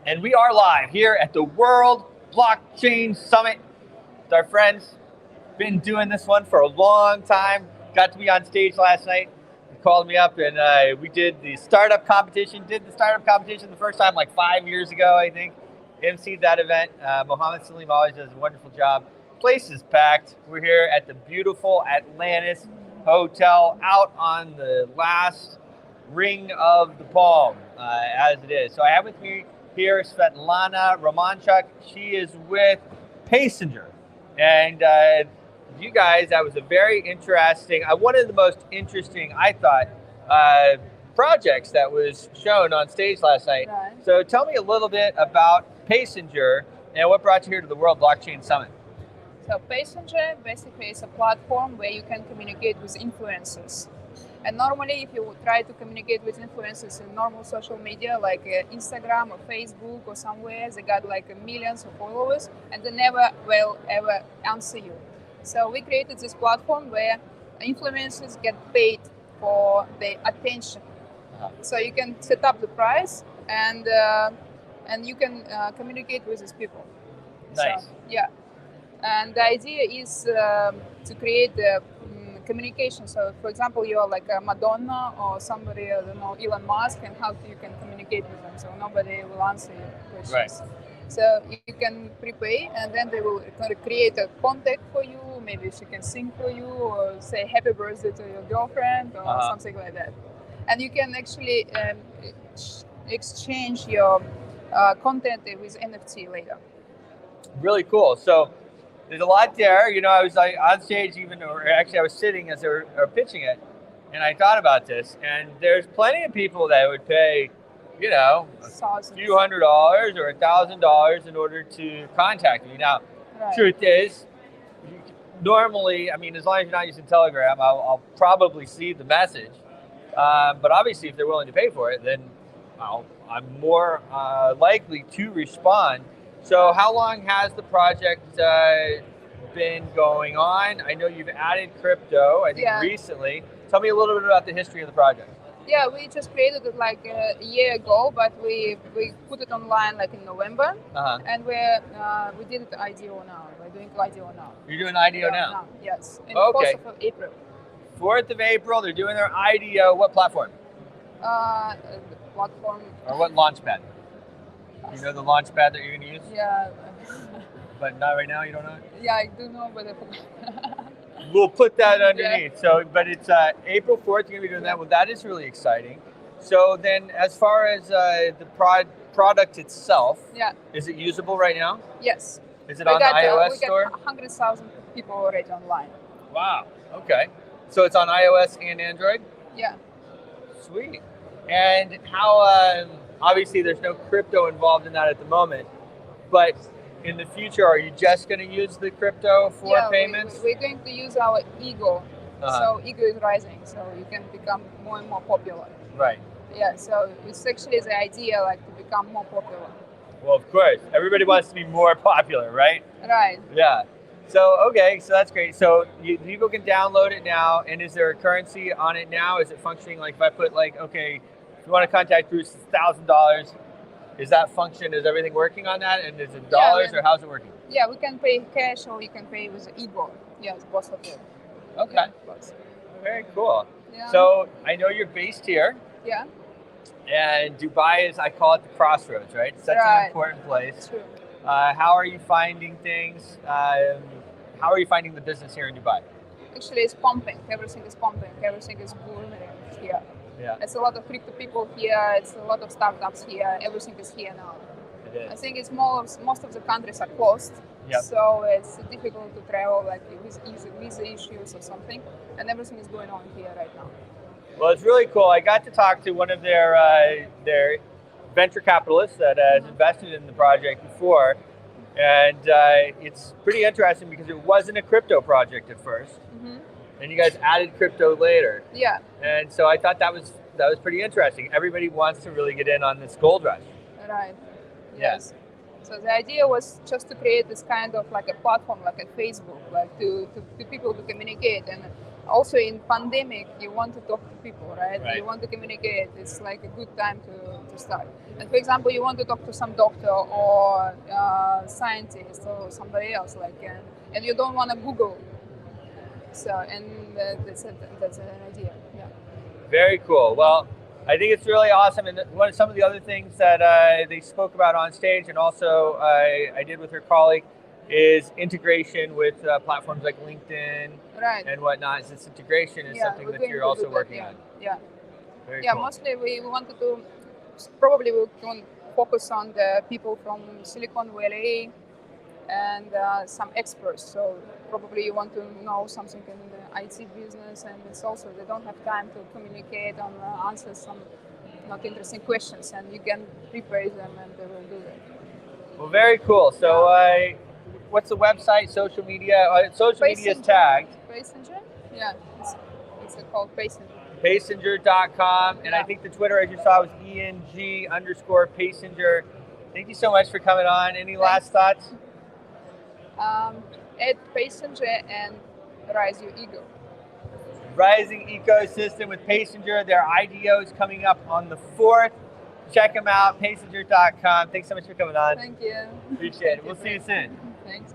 And we are live here at the World Blockchain Summit with our friends. Been doing this one for a long time. Got to be on stage last night. They called me up and we did the startup competition. Did the startup competition the first time like 5 years ago, I think. MC'd that event. Mohammed Salim always does a wonderful job. Place is packed. We're here at the beautiful Atlantis Hotel out on the last ring of the palm, as it is. So I have with me here Svetlana Romanyuk. She is with Passenger. And you guys, that was a very interesting, one of the most interesting, I thought, projects that was shown on stage last night. Right. So tell me a little bit about Passenger and what brought you here to the World Blockchain Summit. So Passenger basically is a platform where you can communicate with influencers. And normally, if you try to communicate with influencers in normal social media, like Instagram or Facebook or somewhere, they got like millions of followers, and they never will ever answer you. So we created this platform where influencers get paid for their attention. So you can set up the price, and you can communicate with these people. Nice. So, yeah. And the idea is to create communication. So, for example, you're like a Madonna or somebody, I don't know, Elon Musk, and how you can communicate with them. So nobody will answer your questions. Right. So you can prepay, and then they will create a contact for you. Maybe she can sing for you, or say happy birthday to your girlfriend, or something like that. And you can actually exchange your content with NFT later. Really cool. So there's a lot there. You know, I was like on stage or actually I was sitting as they were pitching it, and I thought about this, and there's plenty of people that would pay, you know, a few $100 or $1,000 in order to contact me. Now, Truth is, normally, I mean, as long as you're not using Telegram, I'll probably see the message. But obviously, if they're willing to pay for it, then I'm more likely to respond. So how long has the project been going on? I know you've added crypto, I think recently. Tell me a little bit about the history of the project. Yeah, we just created it like a year ago, but we put it online like in November, and we did it IDO now. We're doing IDO now. You're doing IDO now? Yes, in okay. 4th of April. 4th of April, they're doing their IDO. What platform? Platform. Or what launchpad? You know the launchpad that you're going to use? Yeah. But not right now, you don't know? Yeah, I do know, but I forgot. We'll put that underneath. So, but it's April 4th, you're going to be doing that. Well, that is really exciting. So then as far as the product itself, is it usable right now? Yes. Is it on the iOS store? We got 100,000 people already online. Wow. Okay. So it's on iOS and Android? Yeah. Sweet. And how, obviously there's no crypto involved in that at the moment, but in the future, are you just going to use the crypto for payments? We're going to use our ego. So ego is rising, so you can become more and more popular. Right. Yeah, so it's actually the idea like to become more popular. Well, of course. Everybody wants to be more popular, right? Right. Yeah. So, okay, so that's great. So people can download it now, and is there a currency on it now? Is it functioning like if I put like, okay, if you want to contact Bruce, it's $1,000. Is that function, is everything working on that? And is it dollars or how's it working? Yeah, we can pay cash or you can pay with Ego. Yes, both of them. Okay. Yeah, very cool. Yeah. So I know you're based here. Yeah. And Dubai is, I call it the crossroads, right? Such an important place. True. How are you finding things? How are you finding the business here in Dubai? Actually, it's pumping. Everything is pumping. Everything is booming here. Yeah. It's a lot of crypto people here. It's a lot of startups here. Everything is here now. It is. I think it's most of the countries are closed. Yep. So it's difficult to travel like with visa issues or something. And everything is going on here right now. Well, it's really cool. I got to talk to one of their venture capitalists that has invested in the project before. And it's pretty interesting because it wasn't a crypto project at first. And you guys added crypto later. Yeah. And so I thought that was pretty interesting. Everybody wants to really get in on this gold rush. Right. Yes. So the idea was just to create this kind of like a platform, like a Facebook, like to people to communicate. And Also, in pandemic, you want to talk to people, right? Right. You want to communicate. It's like a good time to start. And for example, you want to talk to some doctor or scientist or somebody else, and you don't want to Google. So, and that's an idea. Yeah. Very cool. Well, I think it's really awesome. And one of some of the other things that they spoke about on stage, and also I did with her colleague, is integration with platforms like LinkedIn Right. and whatnot. This integration is something we're that going you're to also do that, working yeah. on. Yeah. Very Yeah, cool. mostly we wanted to, probably we can focus on the people from Silicon Valley and some experts. So probably you want to know something in the IT business, and it's also they don't have time to communicate and answer some not interesting questions, and you can prepare them and they will do that. Well, very cool. So what's the website, social media? Social media is tagged. Passenger? Yeah, it's called Passenger. Passenger.com, and I Yeah. think the Twitter, as you saw, was ENG_Passenger. Thank you so much for coming on. Any last thoughts? Add Passenger and Rise Your Ego. Rising ecosystem with Passenger. Their IDO is coming up on the 4th. Check them out, passenger.com. Thanks so much for coming on. Thank you. Appreciate it. We'll see you soon. Thanks.